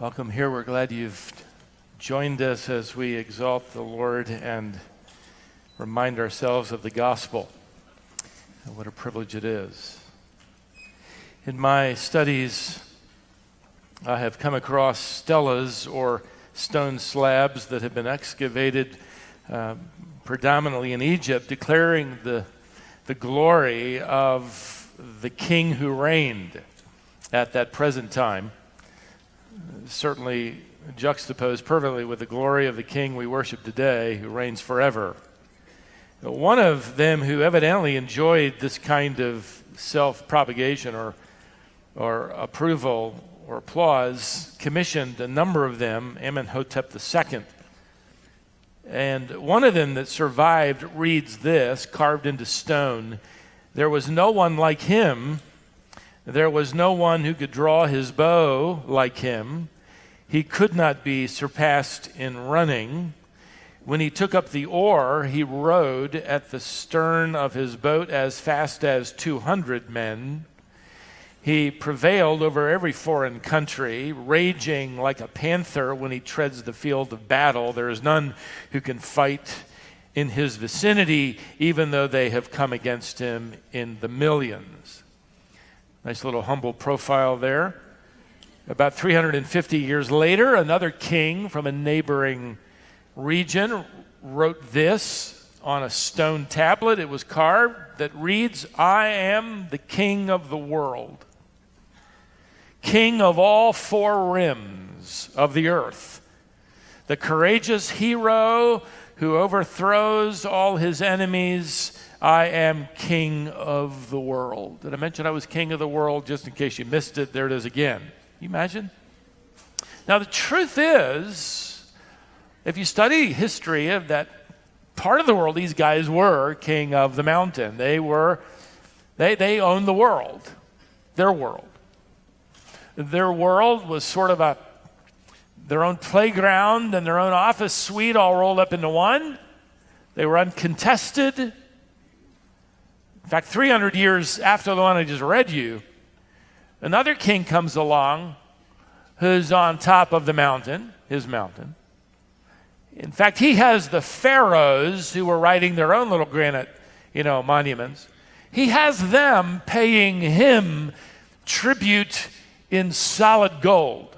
Welcome here. We're glad you've joined us as we exalt the Lord and remind ourselves of the gospel. And what a privilege it is. In my studies, I have come across stelas or stone slabs that have been excavated predominantly in Egypt, declaring the glory of the king who reigned at that present time. Certainly juxtaposed perfectly with the glory of the king we worship today, who reigns forever. One of them who evidently enjoyed this kind of self-propagation or approval or applause commissioned a number of them, Amenhotep II. And one of them that survived reads this, carved into stone: "There was no one like him. There was no one who could draw his bow like him. He could not be surpassed in running. When he took up the oar, he rowed at the stern of his boat as fast as 200 men. He prevailed over every foreign country, raging like a panther when he treads the field of battle. There is none who can fight in his vicinity, even though they have come against him in the millions." Nice little humble profile there. About 350 years later, another king from a neighboring region wrote this on a stone tablet. It was carved that reads, "I am the king of the world, king of all four rims of the earth, the courageous hero who overthrows all his enemies. I am king of the world." Did I mention I was king of the world? Just in case you missed it, there it is again. Can you imagine? Now, the truth is, if you study history of that part of the world, these guys were king of the mountain. They owned the world, their world. Their world was sort of their own playground and their own office suite all rolled up into one. They were uncontested. In fact, 300 years after the one I just read you, another king comes along who's on top of the mountain, his mountain. In fact, he has the pharaohs who were writing their own little granite, monuments. He has them paying him tribute in solid gold.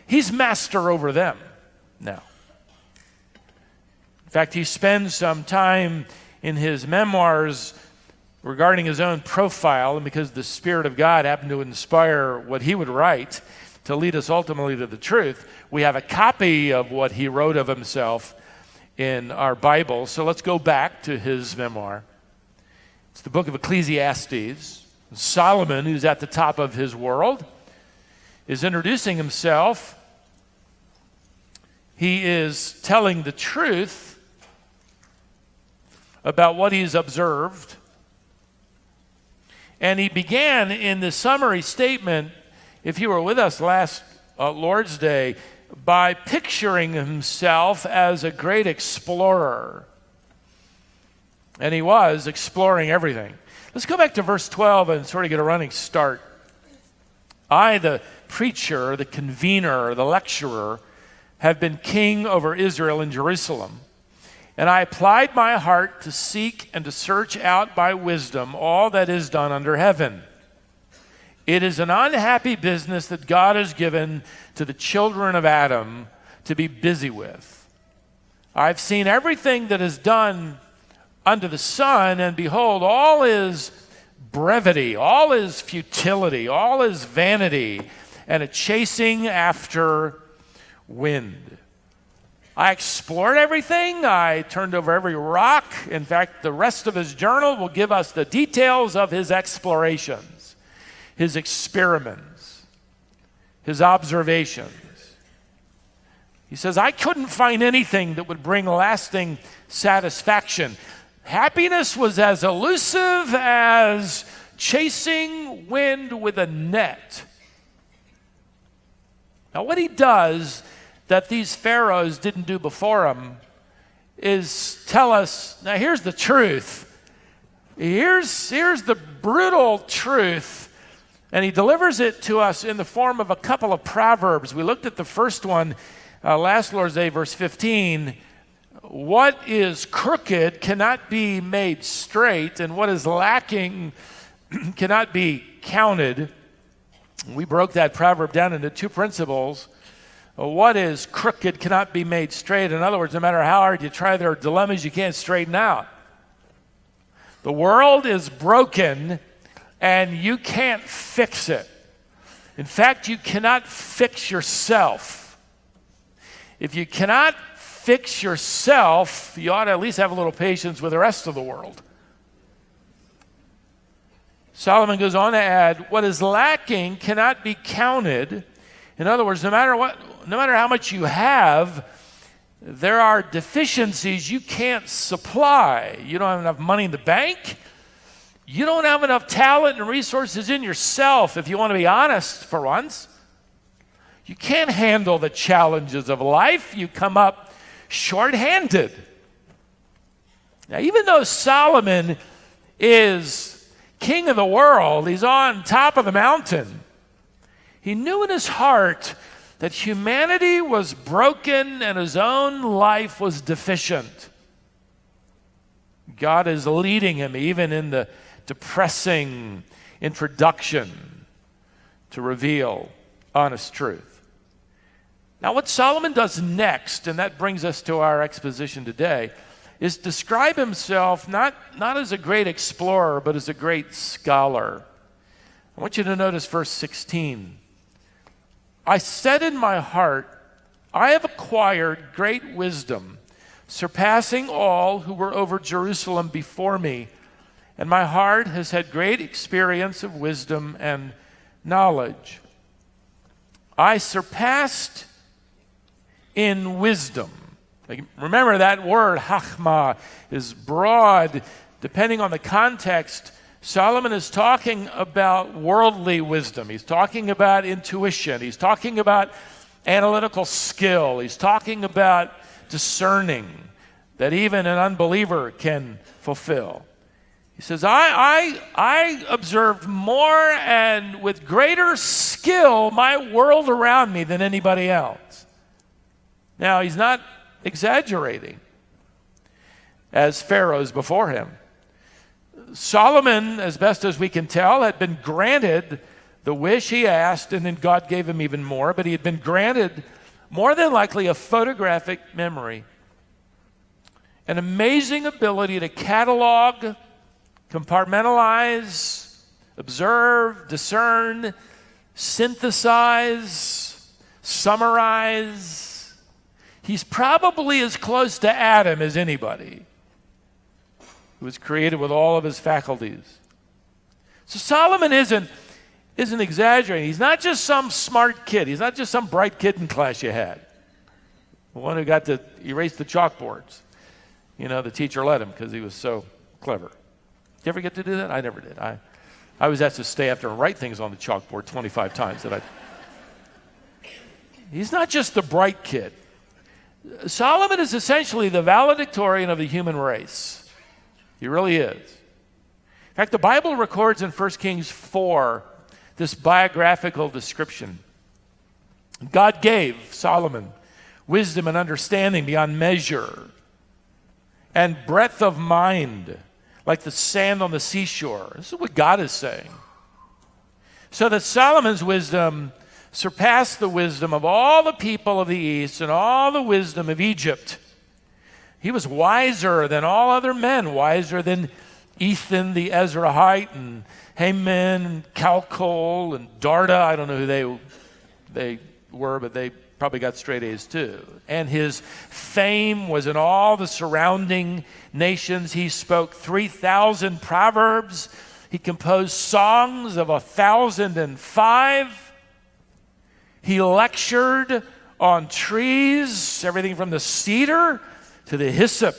He's master over them now. In fact, he spends some time in his memoirs regarding his own profile, and because the Spirit of God happened to inspire what he would write to lead us ultimately to the truth, we have a copy of what he wrote of himself in our Bible. So let's go back to his memoir. It's the book of Ecclesiastes. Solomon, who's at the top of his world, is introducing himself. He is telling the truth about what he's observed. And he began in the summary statement, if you were with us last Lord's Day, by picturing himself as a great explorer. And he was exploring everything. Let's go back to verse 12 and sort of get a running start. "I, the preacher, the convener, the lecturer, have been king over Israel and Jerusalem. And I applied my heart to seek and to search out by wisdom all that is done under heaven. It is an unhappy business that God has given to the children of Adam to be busy with. I've seen everything that is done under the sun, and behold, all is brevity, all is futility, all is vanity, and a chasing after wind. I explored everything. I turned over every rock. In fact, the rest of his journal will give us the details of his explorations, his experiments, his observations. He says, I couldn't find anything that would bring lasting satisfaction. Happiness was as elusive as chasing wind with a net." Now, what he does that these pharaohs didn't do before him is tell us, now here's the truth. Here's the brutal truth And he delivers it to us in the form of a couple of proverbs. We looked at the first one last Lord's Day, verse 15. What is crooked cannot be made straight, and what is lacking cannot be counted. We broke that proverb down into two principles. What is crooked cannot be made straight. In other words, no matter how hard you try, there are dilemmas you can't straighten out. The world is broken, and you can't fix it. In fact, you cannot fix yourself. If you cannot fix yourself, you ought to at least have a little patience with the rest of the world. Solomon goes on to add, what is lacking cannot be counted. In other words, no matter how much you have, there are deficiencies you can't supply. You don't have enough money in the bank. You don't have enough talent and resources in yourself, if you want to be honest for once. You can't handle the challenges of life. You come up short-handed. Now, even though Solomon is king of the world, he's on top of the mountain, he knew in his heart that humanity was broken and his own life was deficient. God is leading him even in the depressing introduction to reveal honest truth. Now, what Solomon does next, and that brings us to our exposition today, is describe himself not as a great explorer, but as a great scholar. I want you to notice verse 16. I said in my heart, I have acquired great wisdom, surpassing all who were over Jerusalem before me, and my heart has had great experience of wisdom and knowledge. I surpassed in wisdom. Remember, that word, chachma, is broad. Depending on the context, Solomon is talking about worldly wisdom. He's talking about intuition. He's talking about analytical skill. He's talking about discerning that even an unbeliever can fulfill. He says, I observed more and with greater skill my world around me than anybody else. Now, he's not exaggerating, as pharaohs before him. Solomon, as best as we can tell, had been granted the wish he asked, and then God gave him even more, but he had been granted, more than likely, a photographic memory, an amazing ability to catalog, compartmentalize, observe, discern, synthesize, summarize. He's probably as close to Adam as anybody, who was created with all of his faculties. So Solomon isn't exaggerating. He's not just some smart kid. He's not just some bright kid in class you had, the one who got to erase the chalkboards. You know, the teacher let him because he was so clever. Did you ever get to do that? I never did. I was asked to stay after and write things on the chalkboard 25 times. He's not just the bright kid. Solomon is essentially the valedictorian of the human race. He really is. In fact, the Bible records in 1 Kings 4 this biographical description. God gave Solomon wisdom and understanding beyond measure, and breadth of mind like the sand on the seashore. This is what God is saying. So that Solomon's wisdom surpassed the wisdom of all the people of the East and all the wisdom of Egypt. He was wiser than all other men, wiser than Ethan the Ezrahite and Haman and Calcol and Darda. I don't know who they were, but they probably got straight A's too. And his fame was in all the surrounding nations. He spoke 3,000 proverbs. He composed songs of 1,005. He lectured on trees, everything from the cedar to the hyssop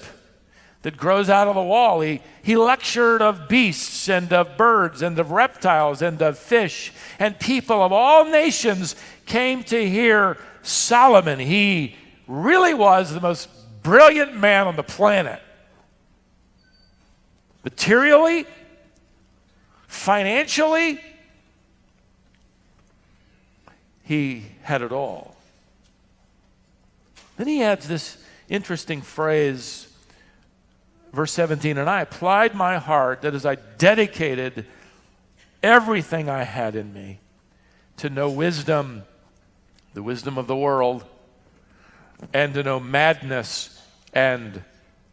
that grows out of the wall. He lectured of beasts and of birds and of reptiles and of fish. And people of all nations came to hear Solomon. He really was the most brilliant man on the planet. Materially, financially, he had it all. Then he adds this interesting phrase, verse 17, and I applied my heart, that is, I dedicated everything I had in me to know wisdom, the wisdom of the world, and to know madness and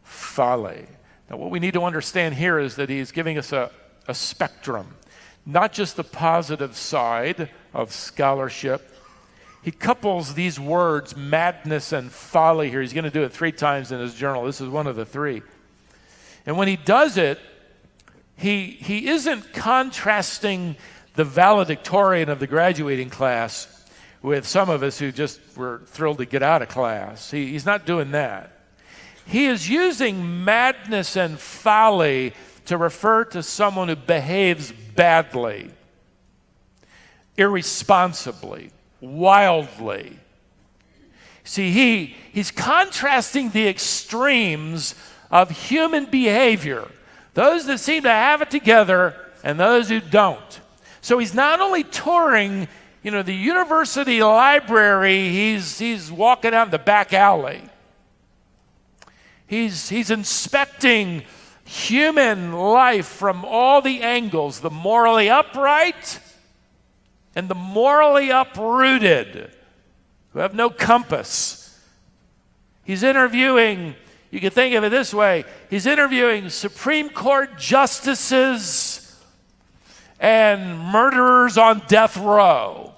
folly. Now, what we need to understand here is that he's giving us a spectrum, not just the positive side of scholarship. He couples these words, madness and folly, here. He's going to do it 3 times in his journal. This is one of the 3. And when he does it, he isn't contrasting the valedictorian of the graduating class with some of us who just were thrilled to get out of class. He's not doing that. He is using madness and folly to refer to someone who behaves badly, irresponsibly, wildly. See, he's contrasting the extremes of human behavior, those that seem to have it together and those who don't. So he's not only touring, the university library, he's walking out the back alley. He's inspecting human life from all the angles, the morally upright and the morally uprooted, who have no compass. He's interviewing, you can think of it this way, he's interviewing Supreme Court justices and murderers on death row.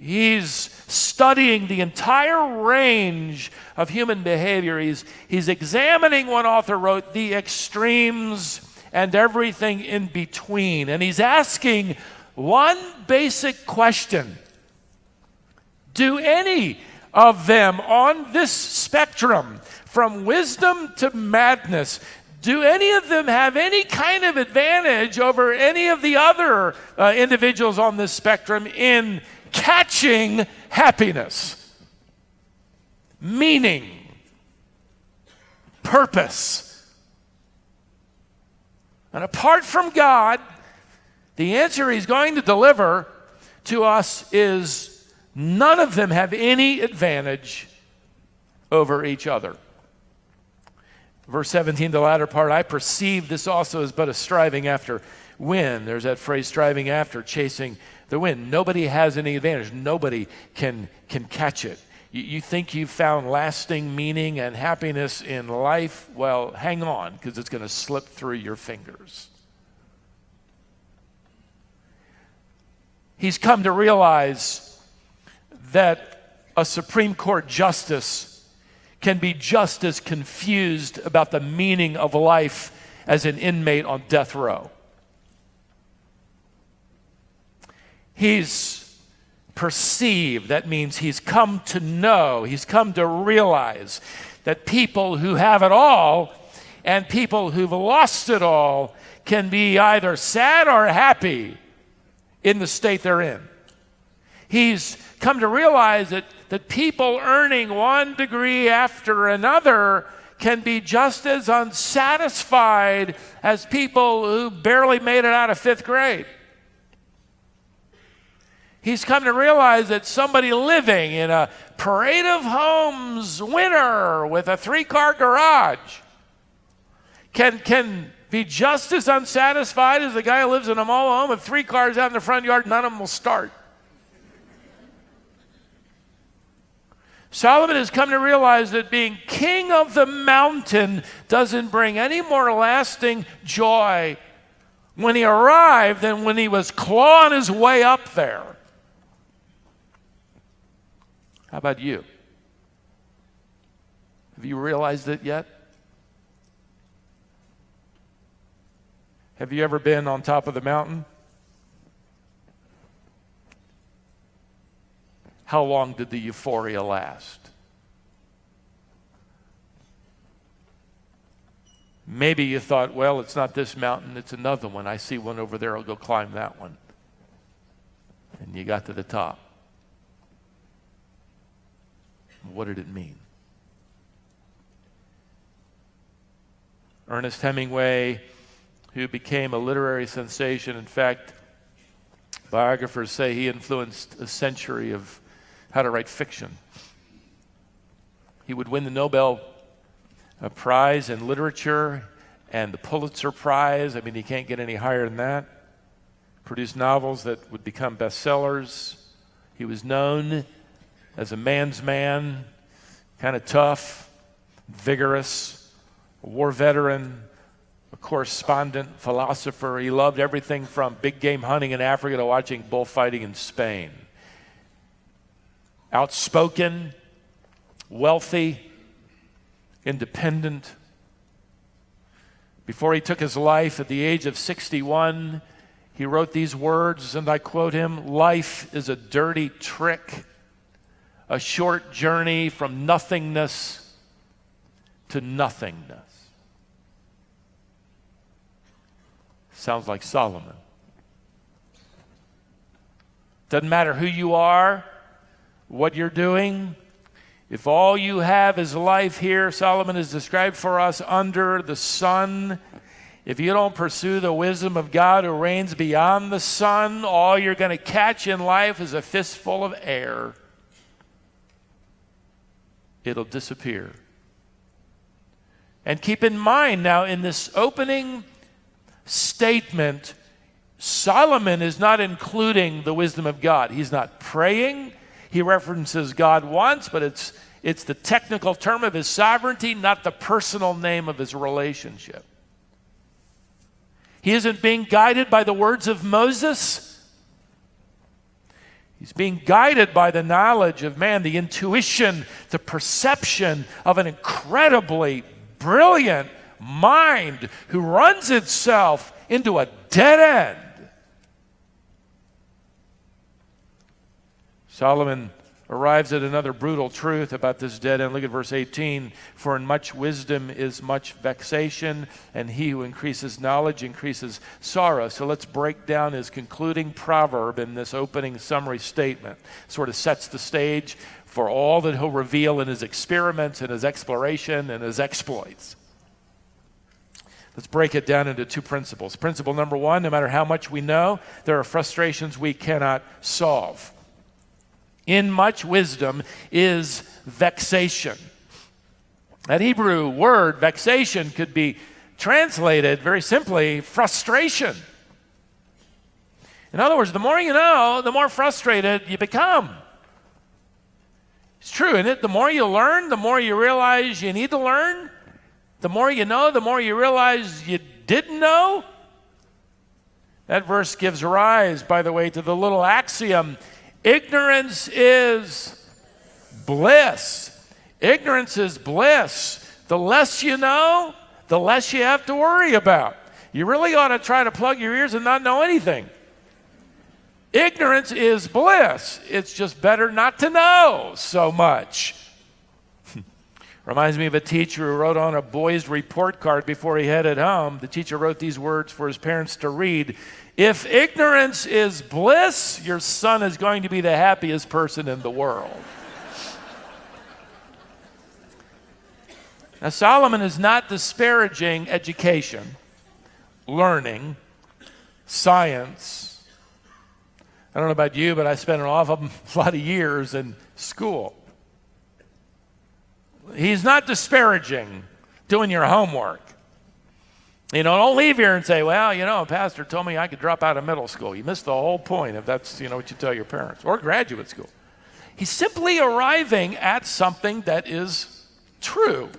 He's studying the entire range of human behavior. He's examining, one author wrote, the extremes and everything in between. And he's asking one basic question. Do any of them on this spectrum, from wisdom to madness, do any of them have any kind of advantage over any of the other individuals on this spectrum in catching happiness, meaning, purpose? And apart from God, the answer he's going to deliver to us is none of them have any advantage over each other. Verse 17, the latter part, I perceive this also is but a striving after wind. There's that phrase, striving after, chasing the wind. Nobody has any advantage. Nobody can catch it. You think you've found lasting meaning and happiness in life? Well, hang on, because it's going to slip through your fingers. He's come to realize that a Supreme Court justice can be just as confused about the meaning of life as an inmate on death row. He's perceived, that means he's come to know, he's come to realize that people who have it all and people who've lost it all can be either sad or happy in the state they're in. He's come to realize that people earning one degree after another can be just as unsatisfied as people who barely made it out of 5th grade. He's come to realize that somebody living in a parade of homes winner with a 3-car garage can be just as unsatisfied as the guy who lives in a mobile home with 3 cars out in the front yard. None of them will start. Solomon has come to realize that being king of the mountain doesn't bring any more lasting joy when he arrived than when he was clawing his way up there. How about you? Have you realized it yet? Have you ever been on top of the mountain? How long did the euphoria last? Maybe you thought, well, it's not this mountain, it's another one. I see one over there, I'll go climb that one. And you got to the top. What did it mean? Ernest Hemingway, who became a literary sensation, in fact, Biographers say he influenced a century of how to write fiction. He would win the Nobel Prize in Literature and the Pulitzer Prize. I mean, you can't get any higher than that. Produced novels that would become bestsellers. He was known as a man's man, kind of tough, vigorous, a war veteran, a correspondent, philosopher. He loved everything from big game hunting in Africa to watching bullfighting in Spain. Outspoken, wealthy, independent. Before he took his life at the age of 61, he wrote these words, and I quote him, "Life is a dirty trick, a short journey from nothingness to nothingness." Sounds like Solomon. Doesn't matter who you are, what you're doing. If all you have is life here, Solomon is described for us under the sun. If you don't pursue the wisdom of God who reigns beyond the sun, all you're going to catch in life is a fistful of air. It'll disappear. And keep in mind now, in this opening statement, Solomon is not including the wisdom of God. He's not praying. He references God once, but it's the technical term of his sovereignty, not the personal name of his relationship. He isn't being guided by the words of Moses. He's being guided by the knowledge of man, the intuition, the perception of an incredibly brilliant mind who runs itself into a dead end. Solomon arrives at another brutal truth about this dead end. Look at verse 18. "For in much wisdom is much vexation, and he who increases knowledge increases sorrow." So let's break down his concluding proverb in this opening summary statement. Sort of sets the stage for all that he'll reveal in his experiments, in his exploration, and his exploits. Let's break it down into two principles. Principle number one, no matter how much we know, there are frustrations we cannot solve. In much wisdom is vexation. That Hebrew word, vexation, could be translated very simply, frustration. In other words, the more you know, the more frustrated you become. It's true, isn't it? The more you learn, the more you realize you need to learn. The more you know, the more you realize you didn't know. That verse gives rise, by the way, to the little axiom, ignorance is bliss. Ignorance is bliss. The less you know, the less you have to worry about. You really ought to try to plug your ears and not know anything. Ignorance is bliss. It's just better not to know so much. Reminds me of a teacher who wrote on a boy's report card before he headed home. The teacher wrote these words for his parents to read. "If ignorance is bliss, your son is going to be the happiest person in the world." Now, Solomon is not disparaging education, learning, science. I don't know about you, but I spent an awful lot of years in school. He's not disparaging doing your homework. You know, don't leave here and say, "Well, you know, a pastor told me I could drop out of middle school." You missed the whole point if that's, what you tell your parents, or graduate school. He's simply arriving at something that is true.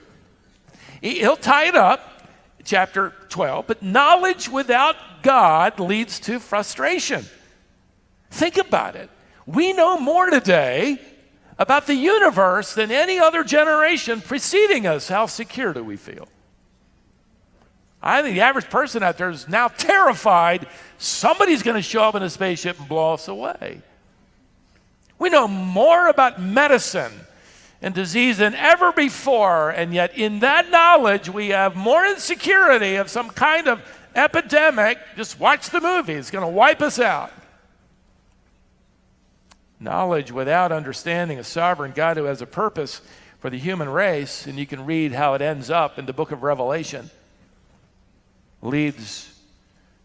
He'll tie it up, chapter 12, but knowledge without God leads to frustration. Think about it. We know more today about the universe than any other generation preceding us. How secure do we feel? I think the average person out there is now terrified somebody's going to show up in a spaceship and blow us away. We know more about medicine and disease than ever before, and yet in that knowledge we have more insecurity of some kind of epidemic. Just watch the movie. It's going to wipe us out. Knowledge without understanding a sovereign God who has a purpose for the human race, and you can read how it ends up in the book of Revelation, leads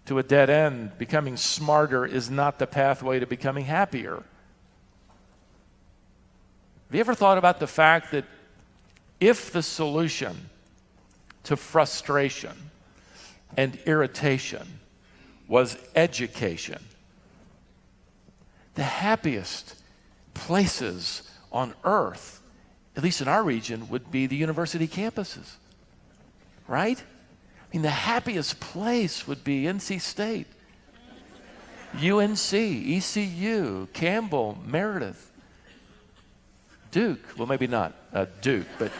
to a dead end. Becoming smarter is not the pathway to becoming happier. Have you ever thought about the fact that if the solution to frustration and irritation was education, the happiest places on earth, at least in our region, would be the university campuses, right? I mean, the happiest place would be NC State, UNC, ECU, Campbell, Meredith, Duke. Well, maybe not Duke, but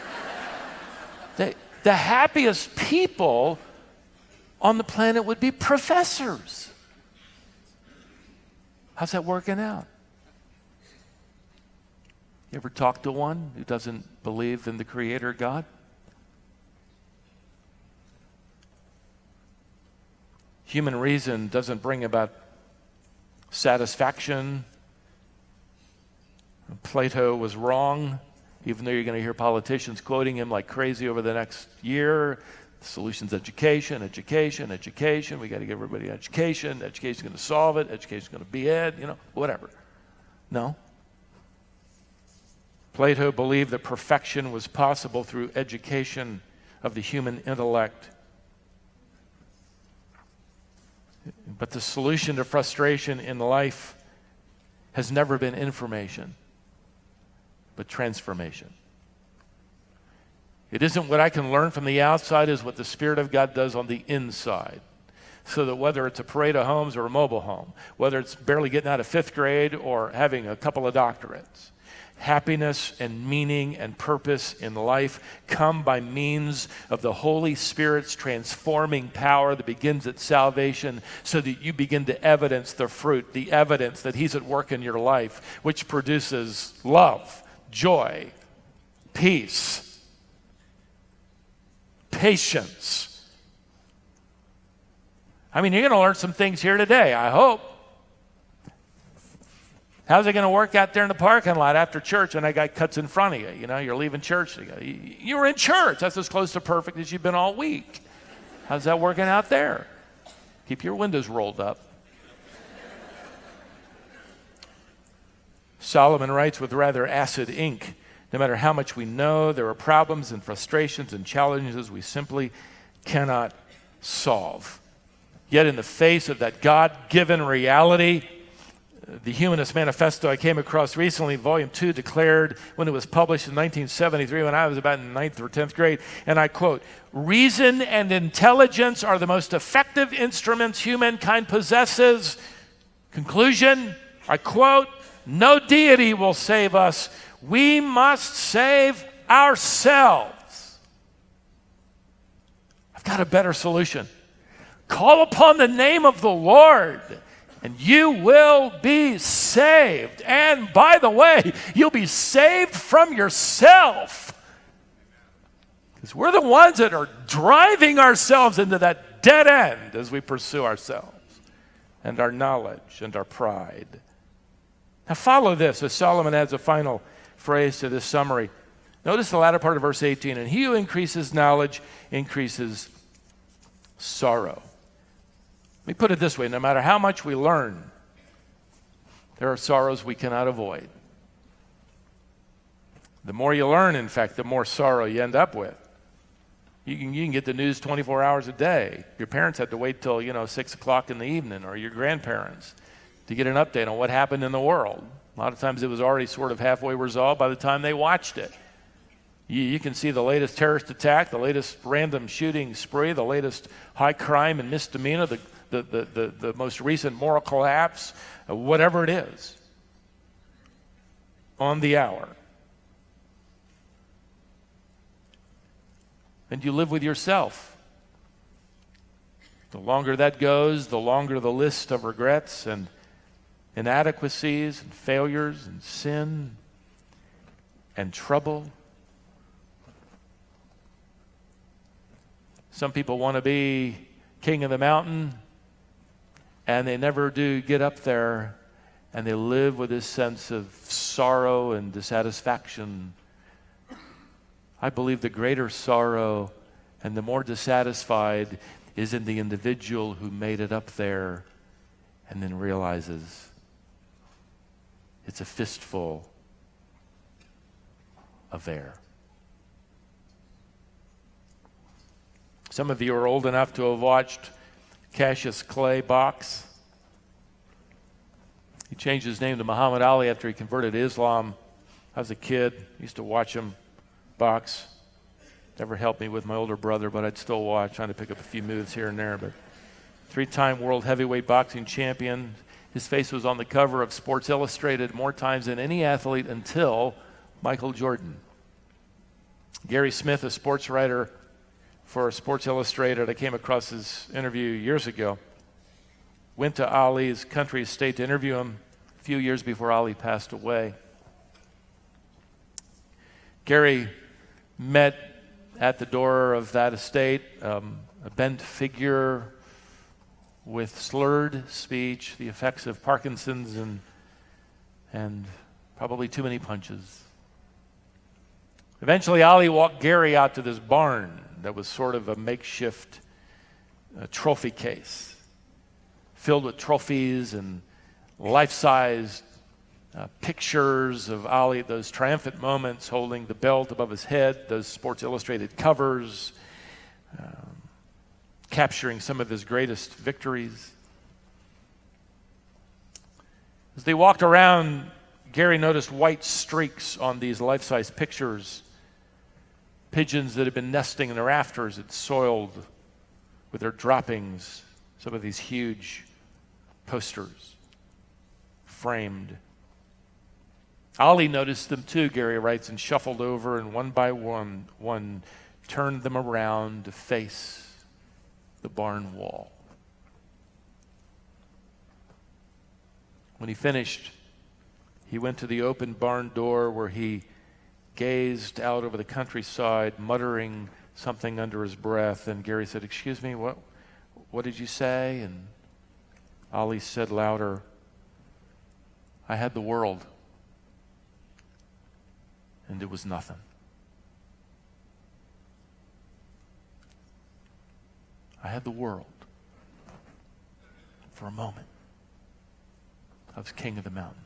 the happiest people on the planet would be professors. How's that working out? You ever talk to one who doesn't believe in the Creator God? Human reason doesn't bring about satisfaction. Plato was wrong, even though you're going to hear politicians quoting him like crazy over the next year. The solution's education, education, education. We got to give everybody education. Education's going to solve it. Education's going to be it, whatever. No. Plato believed that perfection was possible through education of the human intellect. But the solution to frustration in life has never been information, but transformation. It isn't what I can learn from the outside, is what the Spirit of God does on the inside. So that whether it's a parade of homes or a mobile home, whether it's barely getting out of 5th grade or having a couple of doctorates, happiness and meaning and purpose in life come by means of the Holy Spirit's transforming power that begins at salvation, so that you begin to evidence the fruit, the evidence that He's at work in your life, which produces love, joy, peace, patience. I mean, you're going to learn some things here today, I hope. How's it going to work out there in the parking lot after church and that guy cuts in front of you? You're leaving church. You were in church. That's as close to perfect as you've been all week. How's that working out there? Keep your windows rolled up. Solomon writes with rather acid ink, no matter how much we know, there are problems and frustrations and challenges we simply cannot solve. Yet in the face of that God-given reality, the Humanist Manifesto I came across recently, Volume 2, declared when it was published in 1973, when I was about in 9th or 10th grade, and I quote, "Reason and intelligence are the most effective instruments humankind possesses." Conclusion, I quote, "No deity will save us. We must save ourselves." I've got a better solution. Call upon the name of the Lord, and you will be saved. And by the way, you'll be saved from yourself. Because we're the ones that are driving ourselves into that dead end as we pursue ourselves and our knowledge and our pride. Now follow this as Solomon adds a final phrase to this summary. Notice the latter part of verse 18. "And he who increases knowledge increases sorrow." Let me put it this way, no matter how much we learn, there are sorrows we cannot avoid. The more you learn, in fact, the more sorrow you end up with. You can get the news 24 hours a day. Your parents had to wait till 6 o'clock in the evening, or your grandparents, to get an update on what happened in the world. A lot of times it was already sort of halfway resolved by the time they watched it. You can see the latest terrorist attack, the latest random shooting spree, the latest high crime and misdemeanor, the most recent moral collapse, whatever it is, on the hour. And you live with yourself. The longer that goes, the longer the list of regrets and inadequacies and failures and sin and trouble. Some people want to be king of the mountain, and they never do get up there, and they live with this sense of sorrow and dissatisfaction. I believe the greater sorrow and the more dissatisfied is in the individual who made it up there and then realizes it's a fistful of air. Some of you are old enough to have watched Cassius Clay box. He changed his name to Muhammad Ali after he converted to Islam. I was a kid, used to watch him box. Never helped me with my older brother, but I'd still watch, trying to pick up a few moves here and there. But 3-time world heavyweight boxing champion. His face was on the cover of Sports Illustrated more times than any athlete until Michael Jordan. Gary Smith, a sports writer for Sports Illustrated, I came across his interview years ago. Went to Ali's country estate to interview him a few years before Ali passed away. Gary met at the door of that estate a bent figure with slurred speech, the effects of Parkinson's and probably too many punches. Eventually, Ali walked Gary out to this barn that was sort of a makeshift trophy case, filled with trophies and life-size pictures of Ali at those triumphant moments, holding the belt above his head, those Sports Illustrated covers, capturing some of his greatest victories. As they walked around, Gary noticed white streaks on these life-size pictures. Pigeons that had been nesting in the rafters had soiled with their droppings some of these huge posters, framed. Ali noticed them too, Gary writes, and shuffled over and one by one turned them around to face the barn wall. When he finished, he went to the open barn door where he gazed out over the countryside, muttering something under his breath. And Gary said, "Excuse me, what did you say?" And Ali said louder, "I had the world, and it was nothing." I had the world. For a moment, I was king of the mountain.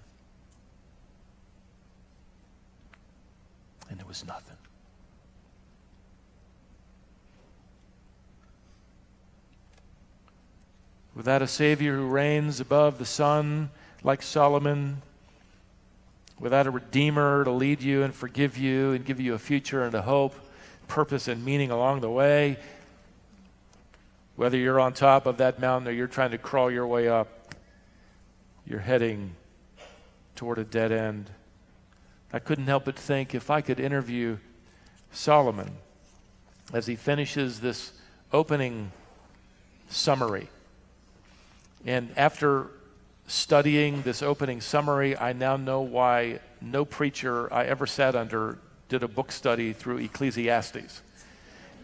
And it was nothing. Without a Savior who reigns above the sun like Solomon, without a Redeemer to lead you and forgive you and give you a future and a hope, purpose and meaning along the way, whether you're on top of that mountain or you're trying to crawl your way up, you're heading toward a dead end. I couldn't help but think, if I could interview Solomon as he finishes this opening summary. And after studying this opening summary, I now know why no preacher I ever sat under did a book study through Ecclesiastes.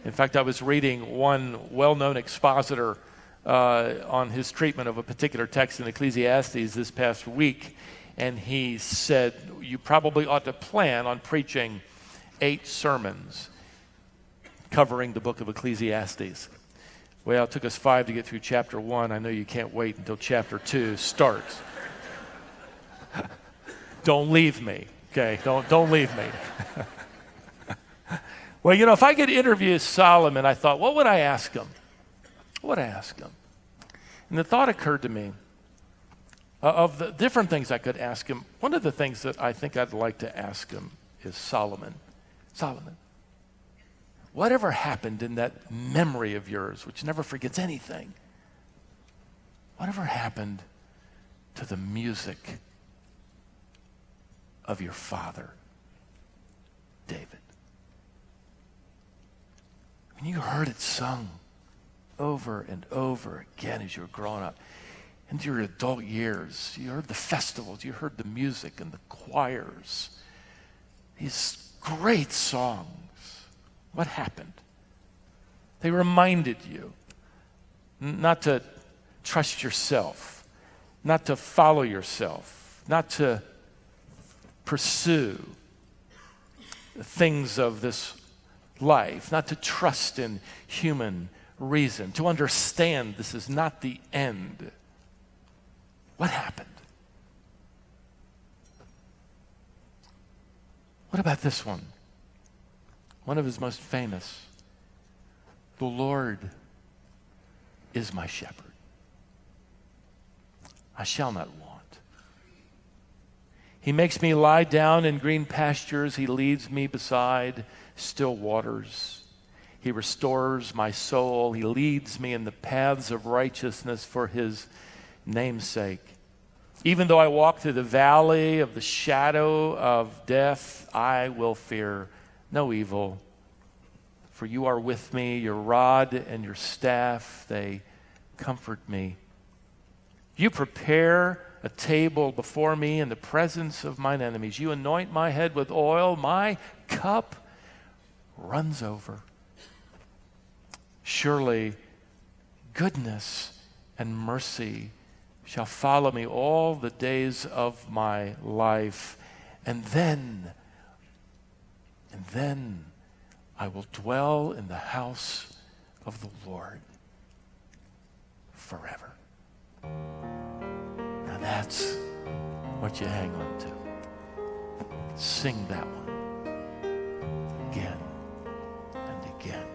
In fact, I was reading one well-known expositor on his treatment of a particular text in Ecclesiastes this past week, and he said, you probably ought to plan on preaching 8 sermons covering the book of Ecclesiastes. Well, it took us 5 to get through chapter 1. I know you can't wait until chapter 2 starts. Don't leave me, okay? Don't leave me. Well, you know, if I could interview Solomon, I thought, what would I ask him? What would I ask him? And the thought occurred to me, of the different things I could ask him, one of the things that I think I'd like to ask him is Solomon, whatever happened in that memory of yours, which never forgets anything, whatever happened to the music of your father, David? When you heard it sung over and over again as you were growing up, into your adult years, you heard the festivals, you heard the music and the choirs, these great songs. What happened? They reminded you not to trust yourself, not to follow yourself, not to pursue the things of this life, not to trust in human reason, to understand this is not the end. What happened? What about this one? One of his most famous. The Lord is my shepherd. I shall not want. He makes me lie down in green pastures. He leads me beside still waters. He restores my soul. He leads me in the paths of righteousness for his name's sake. Even though I walk through the valley of the shadow of death, I will fear no evil. For you are with me, your rod and your staff, they comfort me. You prepare a table before me in the presence of mine enemies. You anoint my head with oil. My cup runs over. Surely goodness and mercy shall follow me all the days of my life. And then I will dwell in the house of the Lord forever. Now that's what you hang on to. Sing that one again and again.